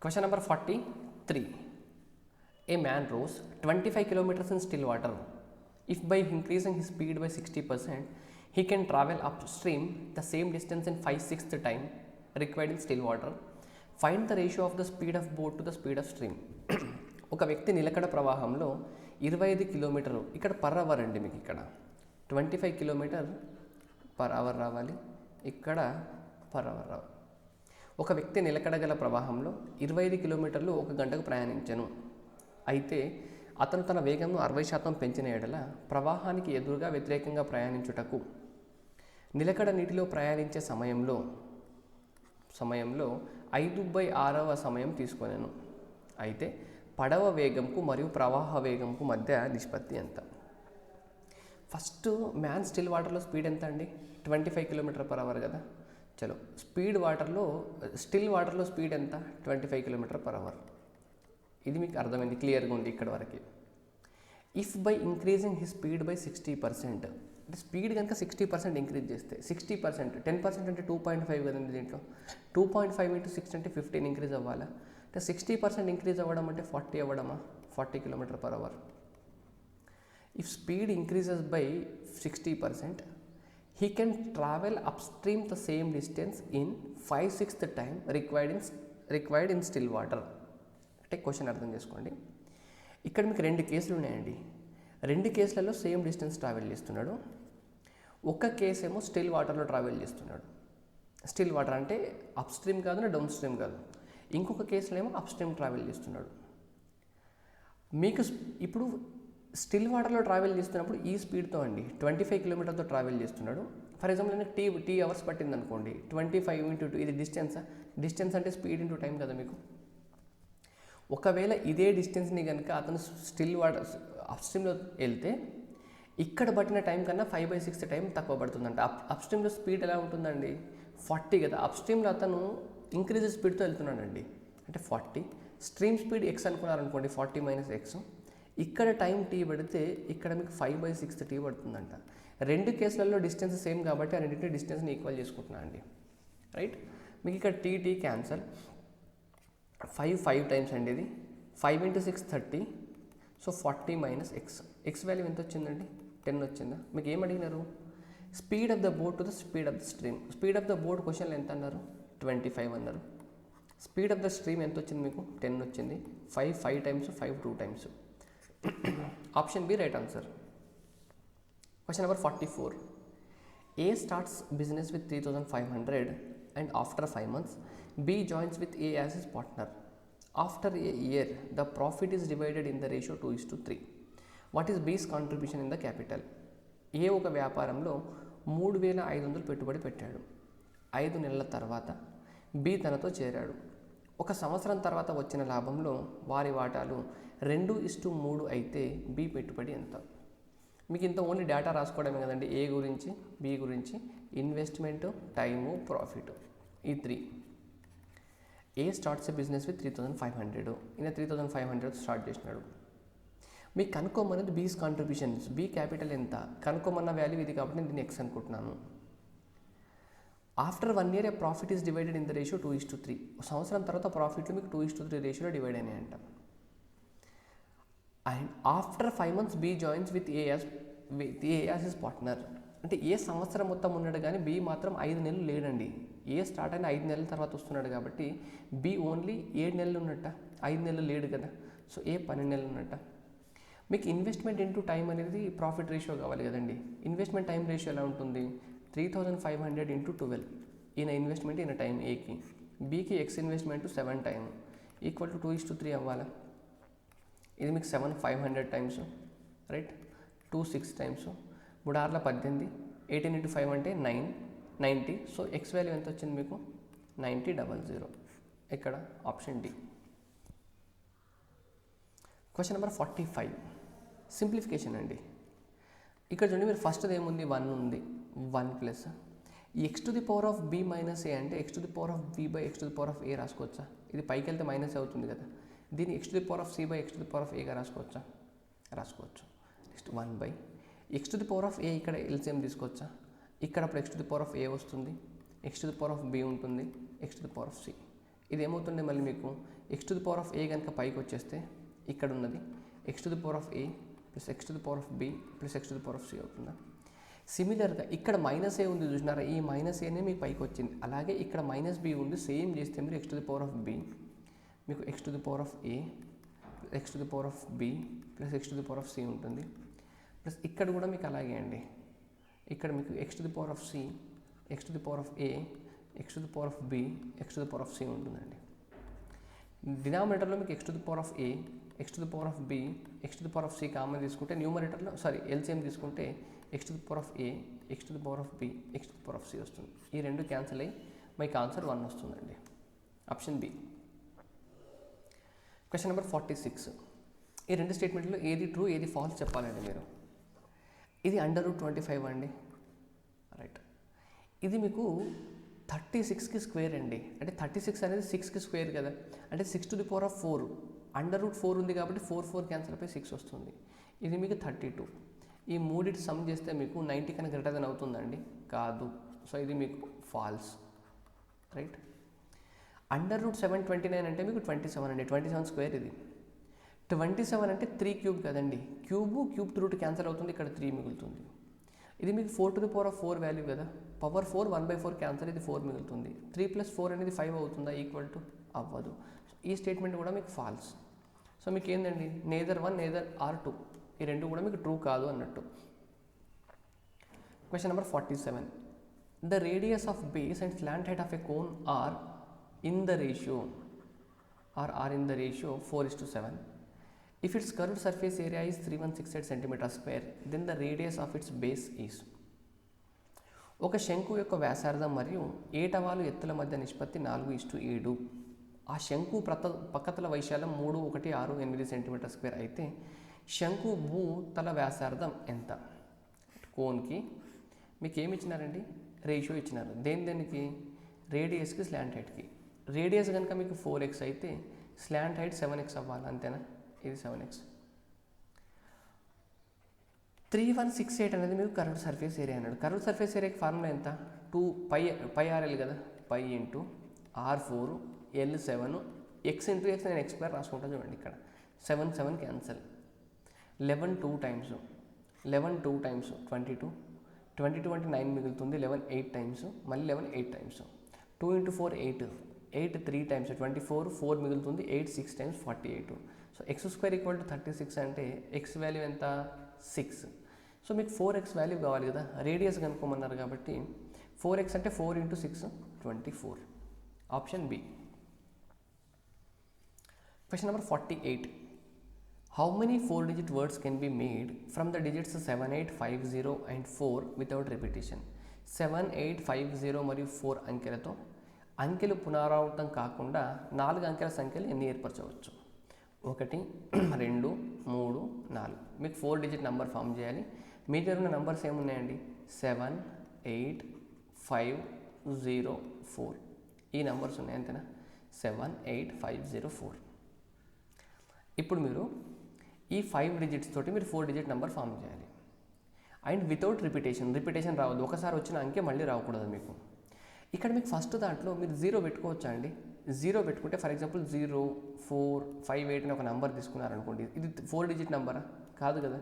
Question number 43. A man rows 25 kilometers in still water. If by increasing his speed by 60%, he can travel upstream the same distance in 5/6 time required in still water, find the ratio of the speed of boat to the speed of stream. ఒక వ్యక్తి నిలకడ ప్రవాహంలో 25 కిలోమీటర్లు ఇక్కడ per hour అండి, మీకు ఇక్కడ 25 kilometre per hour రావాలి, ఇక్కడ పర్ అవర్ రావాలి. ఒక వ్యక్తి నిలకడగల ప్రవాహంలో 25 కిలోమీటర్లు ఒక గంటకు ప్రయాణించను. అయితే అతను తన వేగంను 60% పెంచిన ఎడల ప్రవాహానికి ఎదురుగా వ్యతిరేకంగా ప్రయాణించుటకు నిలకడ నీటిలో ప్రయాణించే సమయంలో 5/6 సమయం తీసుకొనెను. అయితే పడవ వేగంకు మరియు ప్రవాహ వేగంకు మధ్య నిష్పత్తి ఎంత? ఫస్ట్ మ్యాన్ స్టిల్ వాటర్లో స్పీడ్ ఎంత అండి? 25 కిలోమీటర్ పర్ అవర్ కదా. చలో, స్టిల్ వాటర్లో స్పీడ్ ఎంత? 25 కిలోమీటర్ పర్ అవర్. ఇది మీకు అర్థమైంది, క్లియర్గా ఉంది ఇక్కడ వరకు. If by increasing his speed by 60%, అంటే స్పీడ్ కనుక 60% ఇంక్రీజ్ చేస్తే 60%, 10% అంటే 2.5 కదండి. దీంట్లో 2.5 × 6 అంటే 15 ఇంక్రీజ్ అవ్వాలా? అంటే 60% ఇంక్రీజ్ అవ్వడం అంటే 40 అవ్వడమా? 40 kilometre per hour. If speed increases by 60%, he can travel upstream the same distance in 5/6 time required in still water. అంటే క్వశ్చన్ అర్థం చేసుకోండి. ఇక్కడ మీకు 2 కేసులు ఉన్నాయండి. 2 కేసులలో సేమ్ డిస్టెన్స్ ట్రావెల్ చేస్తున్నాడు. ఒక కేసు ఏమో స్టిల్ వాటర్లో ట్రావెల్ చేస్తున్నాడు. స్టిల్ వాటర్ అంటే అప్ స్ట్రీమ్ కాదు, డౌన్ స్ట్రీమ్ కాదు. ఇంకొక కేసులో ఏమో అప్ స్ట్రీమ్ ట్రావెల్ చేస్తున్నాడు. మీకు ఇప్పుడు స్టిల్ వాటర్లో ట్రావెల్ చేస్తున్నప్పుడు ఈ స్పీడ్తో అండి 25 కిలోమీటర్తో ట్రావెల్ చేస్తున్నాడు. ఫర్ ఎగ్జాంపుల్ నేను టీ అవర్స్ పట్టింది అనుకోండి, 25 × 2 ఇది డిస్టెన్స్ అంటే స్పీడ్ ఇంటూ టైం కదా మీకు. ఒకవేళ ఇదే డిస్టెన్స్ని కనుక అతను స్టిల్ వాటర్ అప్ స్ట్రీమ్లో వెళ్తే ఇక్కడ పట్టిన టైం కన్నా 5/6 టైం తక్కువ పడుతుందంట. అప్ స్ట్రీమ్లో స్పీడ్ ఎలా ఉంటుందండి? 40 కదా. అప్ స్ట్రీమ్లో అతను ఇంక్రీజ్ స్పీడ్తో వెళ్తున్నాడండి, అంటే 40. స్ట్రీమ్ స్పీడ్ ఎక్స్ అనుకున్నారనుకోండి, 40 - x. ఇక్కడ టైం టీ పడితే ఇక్కడ మీకు 5/6 టీ పడుతుందంట. 2 కేసులలో డిస్టెన్స్ సేమ్ కాబట్టి ఆ రెండింటి డిస్టెన్స్ని ఈక్వల్ చేసుకుంటున్నా అండి, రైట్. మీకు ఇక్కడ టీ క్యాన్సల్, 5 టైమ్స్ అండి ఇది. 5 × 6 30. So 40 - x. ఎక్స్ వాల్యూ ఎంత వచ్చిందండి? 10 వచ్చిందా? మీకు ఏం అడిగినారు? Speed of the boat to the speed of the stream. Speed of the boat క్వశ్చన్లో ఎంత అన్నారు? 25 అన్నారు. స్పీడ్ ఆఫ్ ద స్ట్రీమ్ ఎంత వచ్చింది మీకు? 10 వచ్చింది. 5 times, 5 2 times. Option B right answer. Question number 44. A starts business with 3,500 and after 5 months B joins with A as his partner. After a year the profit is divided in the ratio 2:3. What is B's contribution in the capital? A ఒక వ్యాపారంలో 3,500 పెట్టుబడి పెట్టాడు. 5 నెలల తర్వాత B తనతో చేరాడు. 1 సంవత్సరం తర్వాత వచ్చిన లాభంలో వారి వాటాలు 2:3 అయితే B పెట్టుబడి ఎంత? మీకు ఇంత ఓన్లీ డేటా రాసుకోవడమే కదండి. ఏ గురించి, బి గురించి, ఇన్వెస్ట్మెంట్, టైము, ప్రాఫిట్, ఈ 3. ఏ స్టార్ట్స్ ఏ బిజినెస్ విత్ 3,500. ఈయన 3,500 స్టార్ట్ చేసినాడు. మీకు కనుక్కోమనేది బీస్ కాంట్రిబ్యూషన్స్, బీ క్యాపిటల్ ఎంత కనుక్కోమన్న వాల్యూ ఇది కాబట్టి నేను దీన్ని ఎక్స్ అనుకుంటున్నాను. After 1 year A profit is divided in the ratio 2:3. సంవత్సరం తర్వాత ప్రాఫిట్లు మీకు 2:3 రేషియోలో డివైడ్ అయినాయంట. And after 5 months B joins with A as his partner. అంటే ఏ సంవత్సరం మొత్తం ఉన్నాడు కానీ బీ మాత్రం 5 నెలలు లేడండి. ఏ స్టార్ట్ అయిన 5 నెలల తర్వాత వస్తున్నాడు కాబట్టి బీ ఓన్లీ 7 నెలలు ఉన్నట్ట, 5 నెలలు లేడు కదా. సో ఏ 12 నెలలు ఉన్నట్ట. మీకు ఇన్వెస్ట్మెంట్ ఇంటూ టైం అనేది ప్రాఫిట్ రేషియో కావాలి కదండి. ఇన్వెస్ట్మెంట్ టైం రేషియో ఎలా ఉంటుంది? 3,500 × 12. ఈయన ఇన్వెస్ట్మెంట్ ఈయన టైం ఏకి, బీకి x investment 7 time equal to 2:3 అవ్వాలి. ఇది మీకు 7 500 టైమ్స్, రైట్. 2 6 టైమ్స్, 3 6 18, 18 × 5 అంటే 90. సో ఎక్స్ వాల్యూ ఎంత వచ్చింది మీకు? 90,000. ఇక్కడ option D. Question number 45. Simplification అండి. ఇక్కడ చూడండి, మీరు ఫస్ట్ ఏముంది? 1 ఉంది. 1 ప్లస్ x⁴b - a అంటే x⁴b/x⁴a రాసుకోవచ్చా? ఇది పైకి వెళ్తే మైనస్ అవుతుంది కదా. దీన్ని x⁴c/x⁴a రాసుకోవచ్చా? రాసుకోవచ్చు. నెక్స్ట్ 1/x⁴a ఇక్కడ ఎల్సిఎం తీసుకోవచ్చా? ఇక్కడ అప్పుడు x⁴a వస్తుంది, x⁴b ఉంటుంది, x⁴c. ఇది ఏమవుతుండే మళ్ళీ మీకు x to the power of A కనుక పైకి వచ్చేస్తే ఇక్కడ ఉన్నది x to the power of A plus x to the power of B plus x to the power of C అవుతుందా. సిమిలర్గా ఇక్కడ మైనస్ ఏ ఉంది చూసినారా, ఈ మైనస్ ఏనే మీకు పైకి వచ్చింది. అలాగే ఇక్కడ మైనస్ బి ఉంది, సేమ్ చేస్తే మీరు x to the power of B మీకు x to the power of A X to the power of B plus x to the power of C ఉంటుంది. ప్లస్ ఇక్కడ కూడా మీకు అలాగే అండి, ఇక్కడ మీకు x to the power of C x to the power of A X to the power of B X to the power of C ఉంటుందండి. డినామినేటర్లో మీకు x to the power of A X to the power of B X to the power of C common తీసుకుంటే, న్యూమరేటర్లో LCM తీసుకుంటే X to the power of A X to the power of B X to the power of C వస్తుంది. ఈ రెండు cancel అయ్యి మీకు answer 1 వస్తుందండి. Option B. Question number 46. ఈ రెండు స్టేట్మెంట్లో ఏది ట్రూ ఏది ఫాల్స్ చెప్పాలండి మీరు. ఇది √25 అండి, రైట్. ఇది మీకు 36కి స్క్వేర్ అండి, అంటే 36 అనేది 6కి స్క్వేర్ కదా, అంటే 6 టు ది పవర్ ఆఫ్ 4 √4 ఉంది కాబట్టి 4 క్యాన్సిల్ అయిపోయి 6 వస్తుంది. ఇది మీకు 32. ఈ మూడింటి సమ్ చేస్తే మీకు 90 కన్నా గ్రేటర్ దెన్ అవుతుందండి, కాదు. సో ఇది మీకు ఫాల్స్, రైట్. √729 అంటే మీకు 27 అండి, 27 స్క్వేర్. ఇది 27 అంటే 3 క్యూబ్ కదండి, క్యూబ్ రూట్ క్యాన్సిల్ అవుతుంది, ఇక్కడ 3 మిగులుతుంది. ఇది మీకు 4 to the power of 4 value కదా, పవర్ 4 1/4 క్యాన్సిల్, ఇది 4 మిగులుతుంది. 3 + 4 అనేది 5 అవుతుందా, ఈక్వల్ టు అవ్వదు. ఈ స్టేట్మెంట్ కూడా మీకు ఫాల్స్. సో మీకు ఏంటండి, నేదర్ 1 నేదర్ R2, ఈ రెండు కూడా మీకు ట్రూ కాదు అన్నట్టు. Question number 47. The radius of base and slant height of a cone are in the ratio 4:7. If its curved surface area is 3168 centimeter square, then the radius of its base is. ఒక శంకు యొక్క వ్యాసార్థం మరియు ఏటవాలు ఎత్తుల మధ్య నిష్పత్తి 4:7. ఆ శంకు పక్కతల వైశాల్యం 3,168 సెంటీమీటర్ స్క్వేర్ అయితే శంకు భూతల వ్యాసార్థం ఎంత? కోన్కి మీకు ఏమి ఇచ్చినారండి, రేషియో ఇచ్చినారు. దేనికి? రేడియస్కి స్లాంట్ హైట్కి. రేడియస్ కనుక మీకు 4x అయితే స్లాంట్ హైట్ 7x అవ్వాలి, అంతేనా? ఇది 7x. 3168 అనేది మీకు కర్వ్డ్ సర్ఫేస్ ఏరియా అన్నాడు. కర్వ్డ్ సర్ఫేస్ ఏరియాకి ఫార్ములా ఎంత? 2πRL కదా, π × R4 L7 x × x. నేను x² రాసుకుంటాను చూడండి, ఇక్కడ 7 క్యాన్సల్. 11 2 టైమ్స్ 22 22 అంటే 9 మిగులుతుంది. 11 8 టైమ్స్, మళ్ళీ 11 8 టైమ్స్. 2 × 4 8 3 టైమ్స్ 24 4 మిగులుతుంది. 8 6 టైమ్స్ 48. సో x² = 36 అంటే x వాల్యూ ఎంత? 6. సో మీకు 4x వాల్యూ కావాలి కదా, రేడియస్ కనుక్కోమన్నారు కాబట్టి 4x అంటే 4 × 6 24. Option B. Question number 48. How many 4-digit words can be made from the digits 7 8 5 0 and 4 without repetition? 7 8 5 0 మరియు 4 అంకెలతో అంకెలు పునరావృతం కాకుండా 4 అంకెల సంఖ్యలు ఎన్ని ఏర్పరచవచ్చు? 1 2 3 4. మీకు 4-digit నెంబర్ ఫామ్ చేయాలి. మీ దగ్గర ఉన్న నెంబర్స్ ఏమున్నాయండి? 7 8 5 0 4. ఈ నెంబర్స్ ఉన్నాయి, అంతేనా? 7 8 5 0 4. ఇప్పుడు మీరు ఈ 5 digits తోటి మీరు 4-digit నెంబర్ ఫామ్ చేయాలి. అండ్ వితౌట్ రిపిటేషన్ రావద్దు. ఒకసారి వచ్చిన అంకె మళ్ళీ రాకూడదు మీకు. ఇక్కడ మీకు ఫస్ట్ దాంట్లో మీరు 0 పెట్టుకోవచ్చా అండి? 0 పెట్టుకుంటే ఫర్ ఎగ్జాంపుల్ 0 4 5 8 అని ఒక నెంబర్ తీసుకున్నారనుకోండి, ఇది 4-digit నెంబరా? కాదు కదా.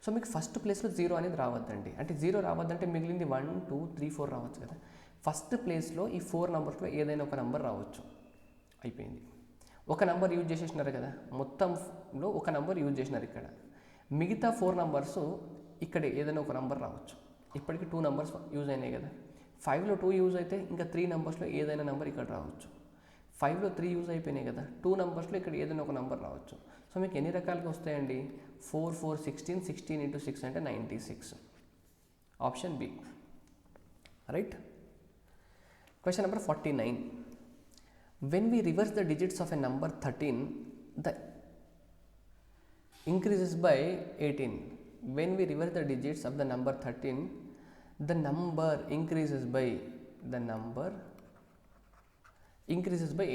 సో మీకు ఫస్ట్ ప్లేస్లో 0 అనేది రావద్దండి. అంటే 0 రావద్దంటే మిగిలింది 1 2 3 4 రావచ్చు కదా. ఫస్ట్ ప్లేస్లో ఈ 4 నెంబర్స్లో ఏదైనా ఒక నెంబర్ రావచ్చు. అయిపోయింది. ఒక నెంబర్ యూజ్ చేసేసినారు కదా, మొత్తంలో ఒక నెంబర్ యూజ్ చేసినారు. ఇక్కడ మిగతా 4 నెంబర్స్ ఇక్కడ ఏదైనా ఒక నెంబర్ రావచ్చు. ఇప్పటికి 2 నెంబర్స్ యూజ్ అయినాయి కదా. 5లో 2 యూజ్ అయితే ఇంకా 3 నెంబర్స్లో ఏదైనా నెంబర్ ఇక్కడ రావచ్చు. 5లో 3 యూజ్ అయిపోయినాయి కదా, 2 నెంబర్స్లో ఇక్కడ ఏదైనా ఒక నెంబర్ రావచ్చు. సో మీకు ఎన్ని రకాలుగా వస్తాయండి? 4 4 16 16 × 6 అంటే 96. Option B, right. Question number 49. When we reverse the digits of a number 13, the increases by 18. When we reverse the digits of the number 13, the number increases by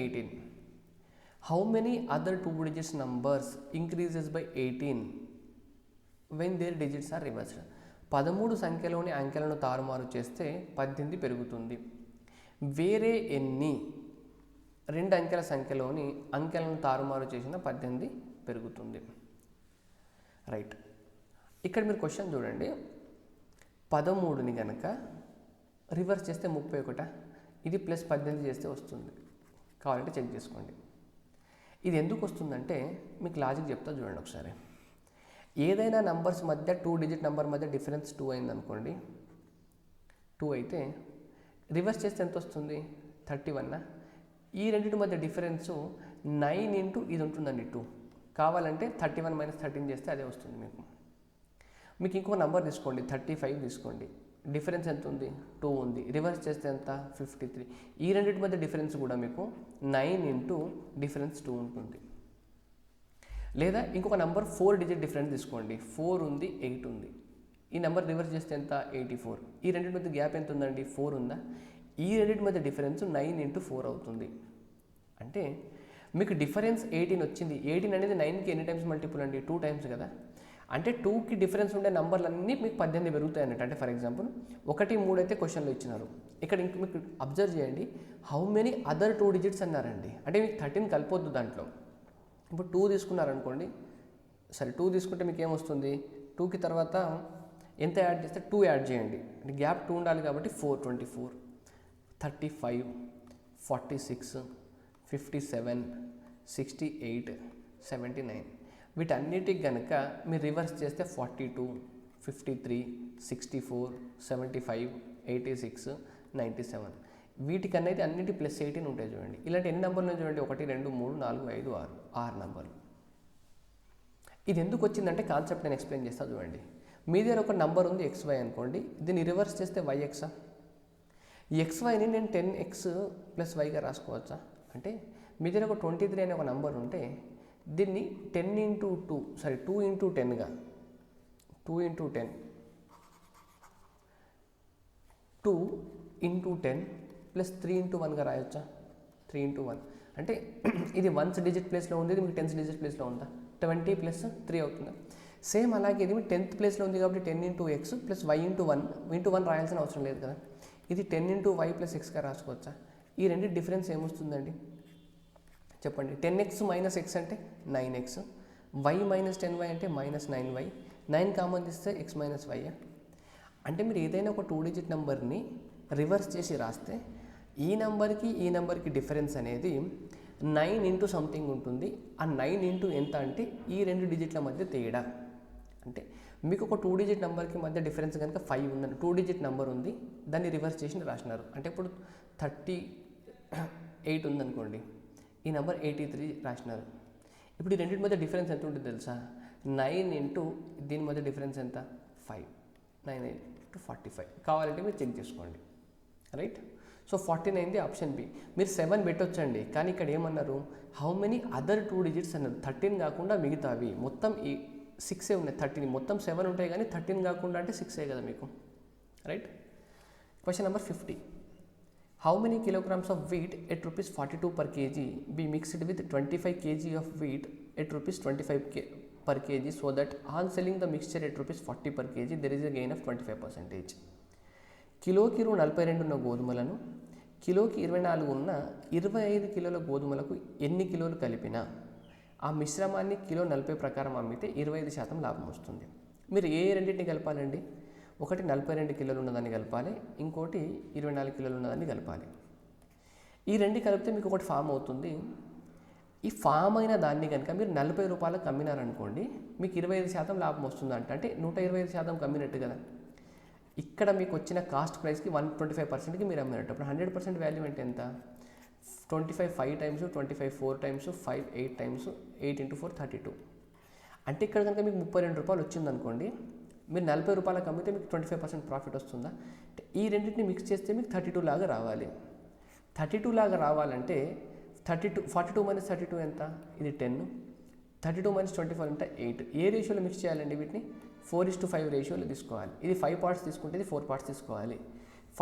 18. How many other 2-digit numbers increases by 18 when their digits are reversed? 13 సంఖ్యలోని అంకెలను తారుమారు చేస్తే 18 పెరుగుతుంది. వేరే ఎన్ని రెండు అంకెల సంఖ్యలోని అంకెలను తారుమారు చేసిన 18 పెరుగుతుంది. రైట్. ఇక్కడ మీరు క్వశ్చన్ చూడండి. 13ని కనుక రివర్స్ చేస్తే 31, ఇది ప్లస్ 18 చేస్తే వస్తుంది. కావాలంటే చెక్ చేసుకోండి. ఇది ఎందుకు వస్తుందంటే మీకు లాజిక్ చెప్తా చూడండి ఒకసారి. ఏదైనా నంబర్స్ మధ్య 2 డిజిట్ నెంబర్ మధ్య డిఫరెన్స్ 2 అయింది అనుకోండి, 2 అయితే రివర్స్ చేస్తే ఎంత వస్తుంది? 31. ఈ రెండింటి మధ్య డిఫరెన్సు 9 ఇంటూ ఇది ఉంటుందండి 2. కావాలంటే 31 మైనస్ 13 చేస్తే అదే వస్తుంది మీకు. మీకు ఇంకో నెంబర్ తీసుకోండి, 35 తీసుకోండి. డిఫరెన్స్ ఎంత ఉంది? 2 ఉంది. రివర్స్ చేస్తే ఎంత? 53. ఈ రెండింటి మధ్య డిఫరెన్స్ కూడా మీకు 9 ఇంటూ డిఫరెన్స్ 2 ఉంటుంది. లేదా ఇంకొక నెంబర్ 4 డిజిట్ డిఫరెన్స్ తీసుకోండి. 4 ఉంది, 8 ఉంది. ఈ నెంబర్ రివర్స్ చేస్తే ఎంత? 84. ఈ రెండింటి మధ్య గ్యాప్ ఎంత ఉందండి? 4 ఉందా? ఈ రెండింటి మధ్య డిఫరెన్స్ 9 ఇంటూ 4 అవుతుంది. అంటే మీకు డిఫరెన్స్ 18 వచ్చింది. 18 అనేది 9కి ఎన్ని టైమ్స్ మల్టిపుల్ అండి? 2 టైమ్స్ కదా. అంటే 2కి డిఫరెన్స్ ఉండే నంబర్లన్నీ మీకు 18 పెరుగుతాయి అన్నట్టు. అంటే ఫర్ ఎగ్జాంపుల్ 1, 3 అయితే క్వశ్చన్లో ఇచ్చినారు. ఇక్కడ ఇంక మీకు అబ్జర్వ్ చేయండి, హౌ మెనీ అదర్ 2 డిజిట్స్ అన్నారండి. అంటే మీకు 13 కలిపొద్దు దాంట్లో. ఇప్పుడు 2 తీసుకున్నారనుకోండి, సరే 2 తీసుకుంటే మీకు ఏమొస్తుంది? 2కి తర్వాత ఎంత యాడ్ చేస్తే 2 యాడ్ చేయండి. అంటే గ్యాప్ 2 ఉండాలి కాబట్టి 4, 24, 35, 46, 57, 68, 79. వీటన్నిటికి కనుక మీరు రివర్స్ చేస్తే 42, 53, 64, 75, 86, 97. వీటికన్నా అయితే అన్నిటి ప్లస్ 18 ఉంటాయి చూడండి. ఇలాంటి ఎన్ని నెంబర్లు చూడండి? 1, 2, 3, 4, 5, 6 నెంబర్లు. ఇది ఎందుకు వచ్చిందంటే కాన్సెప్ట్ నేను ఎక్స్ప్లెయిన్ చేస్తా చూడండి. మీ దగ్గర ఒక నెంబర్ ఉంది XY అనుకోండి, దీన్ని రివర్స్ చేస్తే YX. ఈ XYని నేను 10x ప్లస్ వైగా రాసుకోవచ్చా? అంటే మీ దగ్గర ఒక 23 అనే ఒక నెంబర్ ఉంటే దీన్ని 10 ఇంటూ 2 సారీ 2 ఇంటూ 10గా 2 ఇంటూ 10 2 ఇంటూ 10 ప్లస్ 3 ఇంటూ 1గా రాయొచ్చా? 3 ఇంటూ 1 అంటే ఇది 1th డిజిట్ ప్లేస్లో ఉంది, ఇది మీకు 10th డిజిట్ ప్లేస్లో ఉందా? 20 ప్లస్ 3 అవుతుందా? సేమ్ అలాగే ఇది 10th ప్లేస్లో ఉంది కాబట్టి 10 into X plus Y into 1 రాయాల్సిన అవసరం లేదు కదా. ఇది 10 ఇంటూ వై ప్లస్ ఎక్స్గా రాసుకోవచ్చా? ఈ రెండు డిఫరెన్స్ ఏమొస్తుందండి చెప్పండి? 10x మైనస్ ఎక్స్ అంటే 9x, వై మైనస్ 10y అంటే మైనస్ 9y. 9 కామన్ తీస్తే x మైనస్ వై. అంటే మీరు ఏదైనా ఒక 2 డిజిట్ నెంబర్ని రివర్స్ చేసి రాస్తే ఈ నెంబర్కి డిఫరెన్స్ అనేది 9 ఇంటూ సంథింగ్ ఉంటుంది. ఆ 9 ఇంటూ ఎంత అంటే ఈ 2 డిజిట్ల మధ్య తేడా. అంటే మీకు ఒక 2 డిజిట్ నెంబర్కి మధ్య డిఫరెన్స్ కనుక 5 ఉందని, 2 డిజిట్ నెంబర్ ఉంది, దాన్ని రివర్స్ చేసి రాసినారు. అంటే ఇప్పుడు 38 ఉందనుకోండి, ఈ నెంబర్ 83 రాసినారు. ఇప్పుడు ఈ రెండింటి మధ్య డిఫరెన్స్ ఎంత ఉంటుంది తెలుసా? 9 ఇంటూ దీని మధ్య డిఫరెన్స్ ఎంత? 5. 9 ఇంటూ 45. కావాలంటే మీరు చెక్ చేసుకోండి. రైట్. సో 49ది ఆప్షన్ బి. మీరు 7 పెట్టొచ్చండి, కానీ ఇక్కడ ఏమన్నారు? హౌ మెనీ అదర్ 2 డిజిట్స్ అన్నారు. 13 కాకుండా మిగతావి మొత్తం ఈ 6 ఉన్నాయి. 13 మొత్తం 7 ఉంటాయి కానీ 13 కాకుండా అంటే 6 కదా మీకు. Right. Question number 50. How many kilograms of wheat at rupees 42 per kg be mixed with 25 kg of wheat at rupees 25 per kg so that on selling the mixture at rupees 40 per kg there is a gain of 25%. కిలోకి 42 ఉన్న గోధుమలను కిలోకి 24 ఉన్న 25 కిలోల గోధుమలకు ఎన్ని కిలోలు కలిపినా ఆ మిశ్రమాన్ని కిలో 40 ప్రకారం అమ్మితే 25% లాభం వస్తుంది. మీరు ఏ రెండింటిని కలపాలండి? ఒకటి 42 కిలోలు ఉన్నదాన్ని కలపాలి, ఇంకోటి 24 కిలోలు ఉన్నదాన్ని కలపాలి. ఈ రెండు కలిపితే మీకు ఒకటి ఫామ్ అవుతుంది. ఈ ఫామ్ అయిన దాన్ని కనుక మీరు 40 రూపాయలకు అమ్మినారనుకోండి, మీకు 25% లాభం వస్తుందంట. అంటే 125% కమ్మినట్టు కదా. ఇక్కడ మీకు వచ్చిన కాస్ట్ ప్రైస్కి 125%కి మీరు అమ్మినట్టు. అప్పుడు 100% వాల్యూ అంటే ఎంత? 25 5 టైమ్స్, 25 4 టైమ్స్, 5 8 టైమ్స్, 8 ఇంటూ 4 32. అంటే ఇక్కడ కనుక మీకు 32 రూపాయలు వచ్చిందనుకోండి, మీరు 40 రూపాయలకు అమ్మితే మీకు 25% ప్రాఫిట్ వస్తుందా? ఈ రెండింటిని మిక్స్ చేస్తే మీకు 32 లాగా రావాలి. 32 లాగా రావాలంటే 42 మైనస్ 32 ఎంత? ఇది 10. 32 మైనస్ 24 అంటే 8. ఏ రేషియోలో మిక్స్ చేయాలండి వీటిని? 4:5 రేషియోలో తీసుకోవాలి. ఇది 5 పార్ట్స్ తీసుకుంటే ఇది 4 పార్ట్స్ తీసుకోవాలి.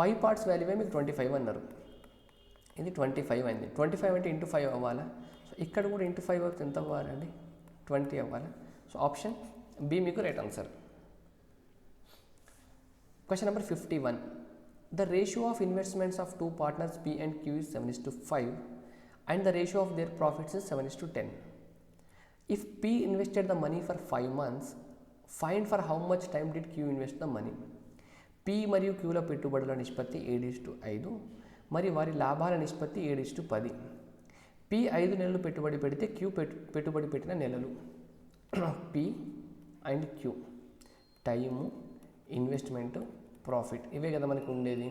5 పార్ట్స్ వాల్యూవే మీకు 25 అన్నారు. ఇది 25 అయింది. 25 అంటే ఇంటూ 5 అవ్వాలా? సో ఇక్కడ కూడా ఇంటూ 5 అవుతుంది. ఎంత అవ్వాలండి? 20 అవ్వాలా? సో ఆప్షన్ బి మీకు right answer. Question number 51. The ratio of investments of two partners P and Q is 7:5. and the ratio of their profits is 7:10. If P invested the money for 5 months, find for how much time did Q invest the money. P మరియు Qల పెట్టుబడుల నిష్పత్తి 7:5 మరియు వారి లాభాల నిష్పత్తి 7:10. P 5 నెలలు పెట్టుబడి పెడితే Q పెట్టుబడి పెట్టిన నెలలు. P and Q time, investment, profit, ఇవే కదా మనకు ఉండేది.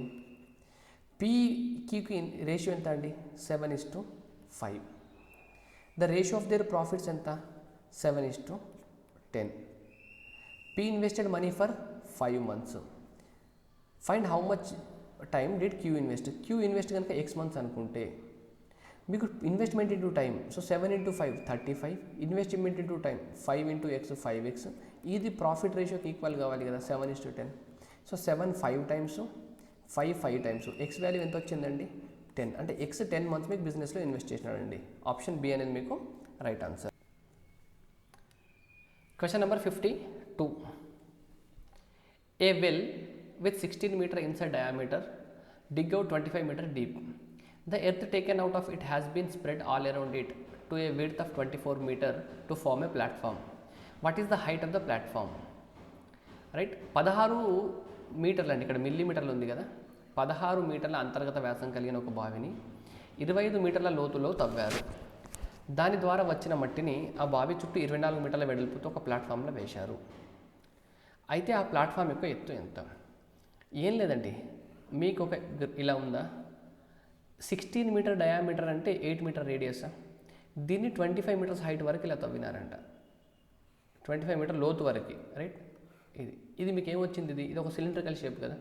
Pకి రేషియో ఎంత అండి? 7:5. The ratio of their profits ఎంత? 7:10. P invested money for 5 months. Find how much time did Q invest. Q invest కనుక X months అనుకుంటే మీకు investment into time, so 7 × 5 35, investment into time 5 × X 5X, ఇది profit రేషియోకి equal కావాలి కదా 7:10. So 7 5 times, 5 5 times, X value ఎంత వచ్చిందండి? 10. అంటే X 10 months మీకు బిజినెస్లో ఇన్వెస్ట్ చేసినాడండి. ఆప్షన్ బి అనేది మీకు right answer. Question number 52. A well with 16 meter inside diameter, dig out 25 meter deep. The earth taken out of it has been spread all around it to a width of 24 meter to form a platform. What is the height of the platform? Right, 16 మీటర్లు అండి, ఇక్కడ మిల్లీమీటర్లు ఉంది కదా, 16 మీటర్ల అంతర్గత వ్యాసం కలిగిన ఒక బావిని 25 మీటర్ల లోతులో తవ్వారు. దాని ద్వారా వచ్చిన మట్టిని ఆ బావి చుట్టూ 24 మీటర్ల వెడల్పుతో ఒక ప్లాట్ఫామ్లో వేశారు. అయితే ఆ ప్లాట్ఫామ్ యొక్క ఎత్తు ఎంత? ఏం లేదండి, మీకు ఒక ఇలా ఉందా, 16 మీటర్ డయామీటర్ అంటే 8 మీటర్ రేడియస్, దీన్ని 25 మీటర్స్ హైట్ వరకు ఇలా తవ్వినారంట, 25 మీటర్ లోతు వరకు. రైట్, ఇది మీకు ఏమొచ్చింది? ఇది ఒక సిలిండ్రికల్ షేప్ కదా.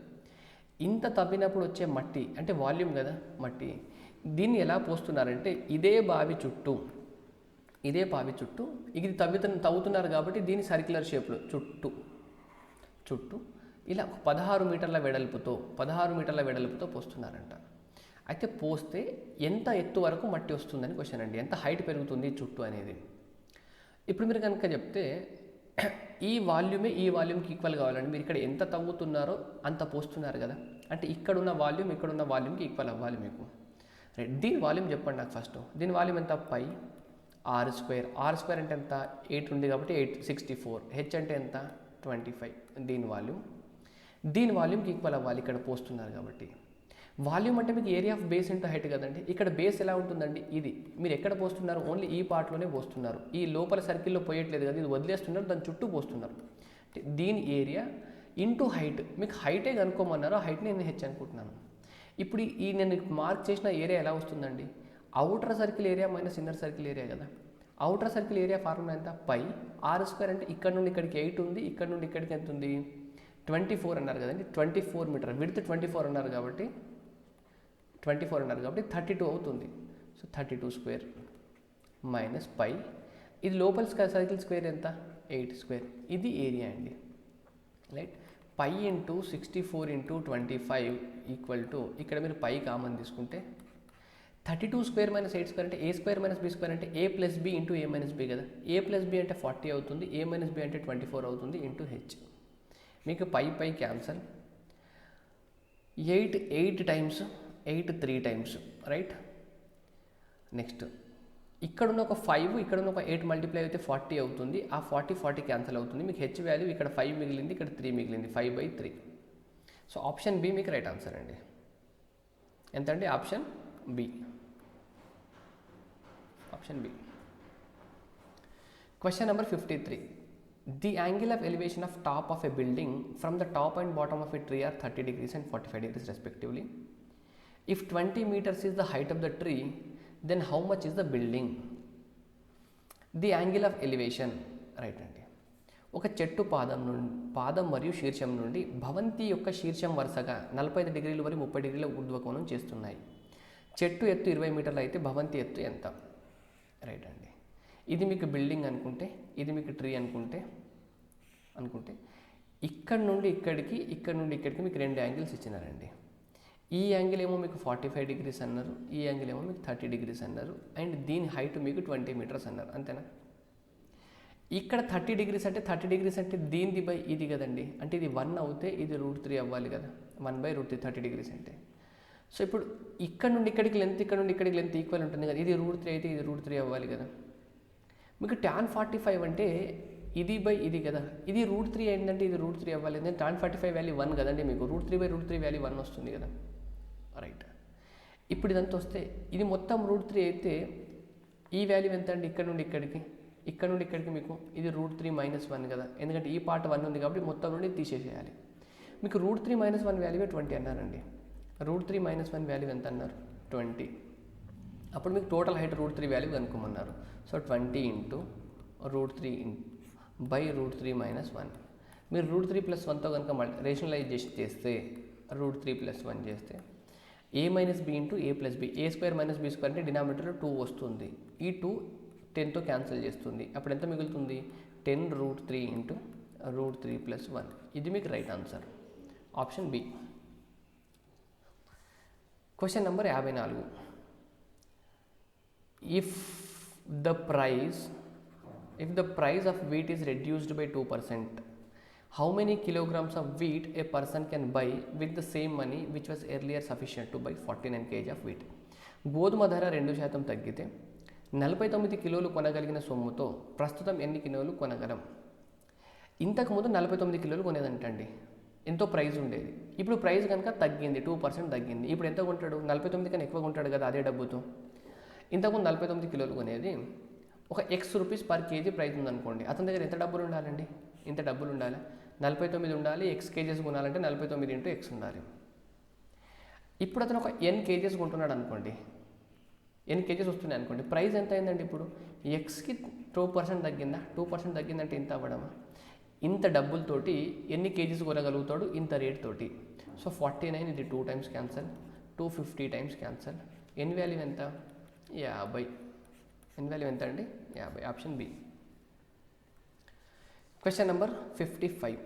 ఇంత తవ్వినప్పుడు వచ్చే మట్టి అంటే వాల్యూమ్ కదా మట్టి, దీన్ని ఎలా పోస్తున్నారంటే ఇదే బావి చుట్టూ ఇది తవ్వుతున్నారు కాబట్టి దీని సర్క్యులర్ షేప్లో చుట్టూ ఇలా 16 మీటర్ల వెడల్పుతో పోస్తున్నారంట. అయితే పోస్తే ఎంత ఎత్తు వరకు మట్టి వస్తుందని క్వశ్చన్ అండి, ఎంత హైట్ పెరుగుతుంది చుట్టూ అనేది. ఇప్పుడు మీరు కనుక చెప్తే ఈ వాల్యూమ్కి ఈక్వల్ కావాలండి. మీరు ఇక్కడ ఎంత తవ్వుతున్నారో అంత పోస్తున్నారు కదా, అంటే ఇక్కడున్న వాల్యూమ్కి ఈక్వల్ అవ్వాలి మీకు. రైట్, దీని వాల్యూమ్ చెప్పండి నాకు ఫస్ట్. దీని వాల్యూమ్ ఎంత? పై r². r² అంటే ఎంత? 8 ఉంది కాబట్టి 864. h అంటే ఎంత? 25. దీని వాల్యూమ్కి ఈక్వల్ అవ్వాలి ఇక్కడ పోస్తున్నారు కాబట్టి. వాల్యూమ్ అంటే మీకు area of base into height కదండి. ఇక్కడ బేస్ ఎలా ఉంటుందండి? ఇది మీరు ఎక్కడ పోస్తున్నారు? ఓన్లీ ఈ పార్ట్లోనే పోస్తున్నారు, ఈ లోపల సర్కిల్లో పోయట్లేదు కదా, ఇది వదిలేస్తున్నారు, దాని చుట్టూ పోస్తున్నారు. దీని ఏరియా ఇంటూ హైట్, మీకు హైటే కనుక్కోమన్నారు, ఆ హైట్ని నేను హెచ్ అనుకుంటున్నాను. ఇప్పుడు నేను మార్క్ చేసిన ఏరియా ఎలా వస్తుందండి? Outer circle area minus inner circle area కదా. అవుటర్ సర్కిల్ ఏరియా ఫార్ములా ఎంత? పై r² అంటే ఇక్కడ నుండి ఇక్కడికి 8 ఉంది, ఇక్కడ నుండి ఇక్కడికి ఎంత ఉంది? 24 అన్నారు కదండి. 24 మీటర్ విడ్త్ 24 అన్నారు కాబట్టి 32 అవుతుంది. సో 32² మైనస్ పై, ఇది లోపల సర్కిల్ స్క్వేర్ ఎంత? 8². ఇది ఏరియా అండి. Right, pi into 64 into 25 equal to, ఇక్కడ మీరు పై కామన్ తీసుకుంటే 32² మైనస్ 8² అంటే a² మైనస్ b² అంటే a plus b into a minus b కదా. a ప్లస్ b అంటే 40 అవుతుంది, a మైనస్ b అంటే 24 అవుతుంది ఇంటూ హెచ్. మీకు pi cancel, 8 times 8 3 times. Right, next ఇక్కడున్న ఒక 5 ఇక్కడున్న ఒక 8 మల్టిప్లై అయితే 40 అవుతుంది, ఆ 40 క్యాన్సల్ అవుతుంది. మీకు హెచ్ వాల్యూ ఇక్కడ 5 మిగిలింది, ఇక్కడ 3 మిగిలింది, 5/3. సో ఆప్షన్ బి మీకు రైట్ ఆన్సర్ అండి. ఎంతండి? Option B. Question number 53. The angle of elevation of top of a building from the top and bottom of a tree are 30 degrees and 45 degrees respectively. If 20 meters is the height of the tree, then how much is the building? The angle of elevation, right అండి. ఒక చెట్టు పాదం మరియు శీర్షం నుండి భవంతి యొక్క శీర్షం వరుసగా 45 డిగ్రీలు మరియు 30 డిగ్రీల ఊర్ధ్వకోణం చేస్తున్నాయి. చెట్టు ఎత్తు 20 మీటర్లు అయితే భవంతి ఎత్తు ఎంత? రైట్ అండి. ఇది మీకు బిల్డింగ్ అనుకుంటే, ఇది మీకు ట్రీ అనుకుంటే ఇక్కడ నుండి ఇక్కడికి మీకు 2 యాంగిల్స్ ఇచ్చినారండి. ఈ యాంగిల్ ఏమో మీకు 45 డిగ్రీస్ అన్నారు, ఈ యాంగిల్ ఏమో మీకు 30 డిగ్రీస్ అన్నారు, అండ్ దీని హైట్ మీకు 20 మీటర్స్ అన్నారు. అంతేనా? ఇక్కడ 30 డిగ్రీస్ అంటే దీనిది బై ఇది కదండి, అంటే ఇది 1 అవుతే ఇది √3 అవ్వాలి కదా, 1/√3 30 డిగ్రీస్ అంటే. సో ఇప్పుడు ఇక్కడ నుండి ఇక్కడికి లెంత్, ఇక్కడ నుండి ఇక్కడికి లెంత్ ఈక్వల్ ఉంటుంది కదా. ఇది √3 అయితే ఇది √3 అవ్వాలి కదా. మీకు tan 45 అంటే ఇది బై ఇది కదా. ఇది √3 అయిందంటే ఇది √3 అవ్వాలి. ఎందుకంటే tan 45 వాల్యూ 1 కదండి. మీకు √3/√3 వాల్యూ 1 వస్తుంది కదా. రైట్. ఇప్పుడు ఇదంతా వస్తే ఇది మొత్తం √3 అయితే ఈ వాల్యూ ఎంత అండి? ఇక్కడ నుండి ఇక్కడికి, ఇక్కడ నుండి ఇక్కడికి మీకు ఇది √3 - 1 కదా. ఎందుకంటే ఈ పార్ట్ 1 ఉంది కాబట్టి మొత్తం నుండి తీసేసేయాలి. మీకు √3 - 1 వాల్యూ 20 అన్నారండి. √3 - 1 వాల్యూ ఎంత అన్నారు? 20. అప్పుడు మీకు టోటల్ హైట్ √3 వాల్యూ కనుక్కోమన్నారు. So 20 × √3 by √3 - 1. మీరు √3 + 1తో కనుక రేషనలైజేషన్ చేస్తే √3 + 1 చేస్తే a - b × a + b, a² - b² అంటే డినామినేటర్లో 2 వస్తుంది. ఈ 2 10తో క్యాన్సిల్ చేస్తుంది. అప్పుడు ఎంత మిగులుతుంది? 10 √3 × √3 + 1. ఇది మీకు right answer, option B. Question number 54. If the price of wheat is reduced by 2%, how many kilograms of wheat a person can buy with the same money which was earlier sufficient to buy 49 kg of wheat? గోధుమ ధర 2% తగ్గితే 49 కిలోలు కొనగలిగిన సొమ్ముతో ప్రస్తుతం ఎన్ని కిలోలు కొనగలం? ఇంతకుముందు 49 కిలోలు కొనేదంటండి. ఎంతో ప్రైస్ ఉండేది. ఇప్పుడు ప్రైస్ కనుక తగ్గింది, 2% తగ్గింది. ఇప్పుడు ఎంత కొంటాడు? 49 కన్నా ఎక్కువ కొంటాడు కదా అదే డబ్బుతో. ఇంతకుముందు 49 కిలోలు కొనేది ఒక X rupees per KG price ఉందనుకోండి. అతని దగ్గర ఎంత డబ్బులు ఉండాలండి? ఇంత డబ్బులు ఉండాలి. 49 ఉండాలి. X కేజెస్ కొనాలంటే 49 × X ఉండాలి. ఇప్పుడు అతను ఒక N కేజెస్ కొంటున్నాడు అనుకోండి. N కేజెస్ వస్తున్నాయి అనుకోండి. ప్రైస్ ఎంత అయిందండి? ఇప్పుడు Xకి 2% తగ్గిందా? 2% తగ్గిందంటే ఇంత అవ్వడమా? ఇంత డబ్బులతోటి ఎన్ని కేజీస్ కొనగలుగుతాడు? ఇంత రేట్ తోటి. సో 49 ఇది 2 times cancel, 250 times cancel. N value ఎంత? 50. ఎన్ వాల్యూ ఎంత అండి? 50. Option B. Question number 55.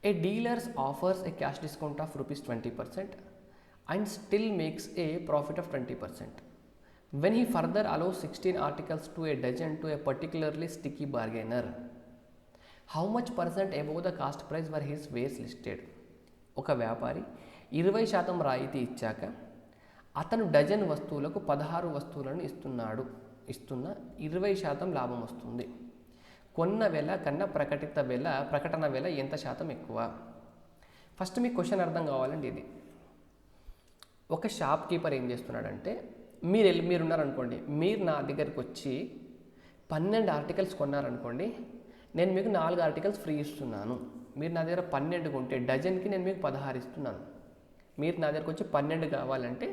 A dealer offers a cash discount of ₹20% and still makes a profit of 20%. When he further allows 16 articles to a dozen to a particularly sticky bargainer, how much % above the cost price were his wares listed? ఒక వ్యాపారి 20% రాయితీ ఇచ్చాక అతను dozen వస్తువులకు 16 వస్తువులను ఇస్తున్న 20% లాభం వస్తుంది. కొన్న వెల కన్నా ప్రకటన వెల ఎంత శాతం ఎక్కువ? ఫస్ట్ మీకు క్వశ్చన్ అర్థం కావాలండి. ఇది ఒక షాప్ కీపర్ ఏం చేస్తున్నాడంటే, మీరున్నారనుకోండి, మీరు నా దగ్గరికి వచ్చి 12 ఆర్టికల్స్ కొన్నారనుకోండి, నేను మీకు 4 ఆర్టికల్స్ ఫ్రీ ఇస్తున్నాను. మీరు నా దగ్గర 12 కొంటే డజన్కి నేను మీకు 16 ఇస్తున్నాను. మీరు నా దగ్గరకు వచ్చి 12 కావాలంటే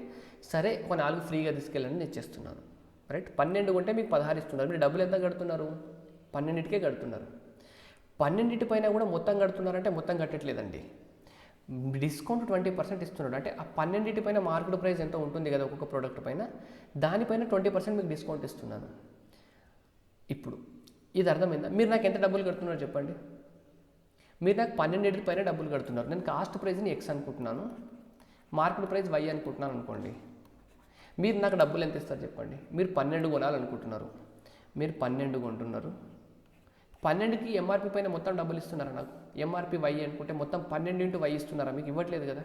సరే ఒక 4 ఫ్రీగా తీసుకెళ్ళండి నేను ఇచ్చేస్తున్నాను. రైట్. 12 కొంటే మీకు 16 ఇస్తున్నారు. మీరు డబ్బులు ఎంత కడుతున్నారు? 12కే కడుతున్నారు. 12 పైన కూడా మొత్తం కడుతున్నారంటే మొత్తం కట్టట్లేదండి. డిస్కౌంట్ 20% ఇస్తున్నాడు. అంటే ఆ 12 పైన మార్కెట్ ప్రైస్ ఎంత ఉంటుంది కదా ఒక్కొక్క ప్రోడక్ట్ పైన, దానిపైన 20% మీకు డిస్కౌంట్ ఇస్తున్నాను. ఇప్పుడు ఇది అర్థమైందా? మీరు నాకు ఎంత డబ్బులు కడుతున్నారు చెప్పండి. మీరు నాకు 12 పైన డబ్బులు కడుతున్నారు. నేను కాస్ట్ ప్రైస్ని X అనుకుంటున్నాను, మార్కెట్ ప్రైస్ Y అనుకుంటున్నాను అనుకోండి. మీరు నాకు డబ్బులు ఎంత ఇస్తారు చెప్పండి. మీరు 12 కొనాలనుకుంటున్నారు, మీరు 12 కొంటున్నారు. 12కి ఎంఆర్పి పైన మొత్తం డబ్బులు ఇస్తున్నారా నాకు? ఎంఆర్పి Y అనుకుంటే మొత్తం 12 × Y ఇస్తున్నారా? మీకు ఇవ్వట్లేదు కదా.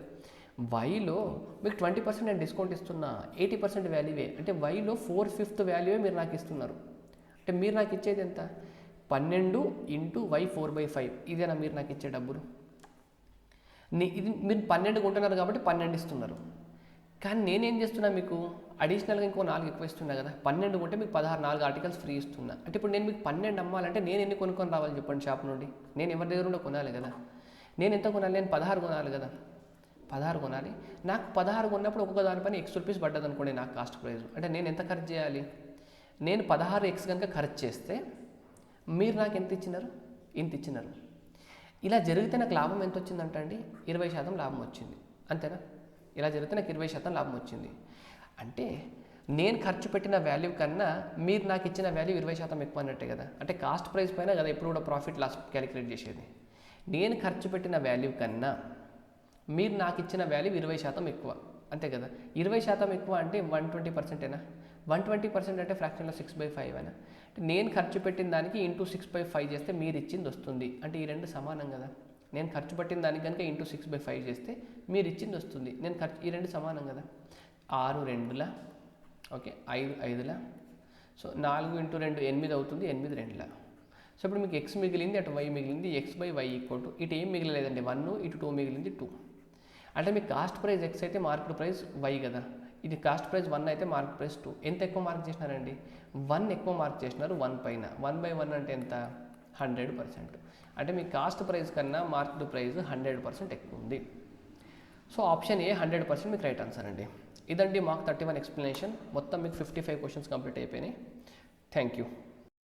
Yలో మీకు 20% నేను డిస్కౌంట్ ఇస్తున్నా, 80% వాల్యూవే. అంటే Yలో 4/5 వాల్యూవే మీరు నాకు ఇస్తున్నారు. అంటే మీరు నాకు ఇచ్చేది ఎంత? 12 × Y 4/5. ఇదేనా మీరు నాకు ఇచ్చే డబ్బులు? ఇది మీరు 12 కొంటున్నారు కాబట్టి 12 ఇస్తున్నారు. కానీ నేనేం చేస్తున్నా, మీకు అడిషనల్గా ఇంకో 4 ఎక్కువ ఇస్తున్నా కదా. 12 కొంటే మీకు 4 ఆర్టికల్స్ ఫ్రీ ఇస్తున్నా. అంటే ఇప్పుడు నేను మీకు 12 అమ్మాలంటే నేను ఎన్ని కొనుక్కొని రావాలి చెప్పండి షాప్ నుండి? నేను ఎవరి దగ్గర ఉండే కొనాలి కదా. నేను ఎంత కొనాలి? నేను 16 కొనాలి కదా. 16 కొనాలి. నాకు 16 కొన్నప్పుడు ఒక్కొక్క దానిపైన X రూపీస్ పడ్డది అనుకోండి నాకు కాస్ట్ ప్రైస్. అంటే నేను ఎంత ఖర్చు చేయాలి? నేను 16X కనుక ఖర్చు చేస్తే మీరు నాకు ఎంత ఇచ్చినారు? ఇంత ఇచ్చినారు. ఇలా జరిగితే నాకు లాభం ఎంత వచ్చిందంట అండి? 20% లాభం వచ్చింది. అంతేనా? ఇలా జరిగితే నాకు 20% లాభం వచ్చింది. అంటే నేను ఖర్చు పెట్టిన వాల్యూ కన్నా మీరు నాకు ఇచ్చిన వాల్యూ 20% ఎక్కువ అన్నట్టే కదా. అంటే కాస్ట్ ప్రైస్ పైన కదా ఎప్పుడు కూడా ప్రాఫిట్ లాస్ క్యాలిక్యులేట్ చేసేది. నేను ఖర్చు పెట్టిన వాల్యూ కన్నా మీరు నాకు ఇచ్చిన వాల్యూ 20% ఎక్కువ, అంతే కదా. 20% ఎక్కువ అంటే 120%ఏనా? 120% అంటే ఫ్రాక్షన్లో 6/5 అయినా. అంటే నేను ఖర్చు పెట్టిన దానికి ఇంటూ 6/5 చేస్తే మీరు ఇచ్చింది వస్తుంది. అంటే ఈ రెండు సమానం కదా. నేను ఖర్చు పట్టిన దానికి కనుక ఇంటూ 6/5 చేస్తే మీరు ఇచ్చింది వస్తుంది. నేను ఖర్చు ఈ రెండు సమానం కదా, 6 2ల, ఓకే 5 5ల, సో 4 × 2 8 అవుతుంది, 8 2ల. సో ఇప్పుడు మీకు x మిగిలింది, అటు y మిగిలింది, x/y ఈక్వల్ టు ఇటు ఏం మిగిలిలేదండి 1, ఇటు 2 మిగిలింది 2. అంటే మీకు కాస్ట్ ప్రైస్ x అయితే మార్కెట్ ప్రైస్ y కదా, ఇది కాస్ట్ ప్రైస్ 1 అయితే మార్కెట్ ప్రైస్ 2. ఎంత ఎక్కువ మార్క్ చేసినారండి, 1 ఎక్కువ మార్క్ చేసినారు 1 పైన. 1/1 అంటే ఎంత, 100%. అంటే మీ కాస్ట్ ప్రైస్ కన్నా మార్కెట్ ప్రైస్ 100% ఎక్కువ ఉంది. సో ఆప్షన్ ఏ 100% మీకు రైట్ ఆన్సర్ అండి. ఇదండి మాక్ 31 ఎక్స్ప్లెనేషన్. మొత్తం మీకు 55 క్వశ్చన్స్ కంప్లీట్ అయిపోయినాయి. Thank you.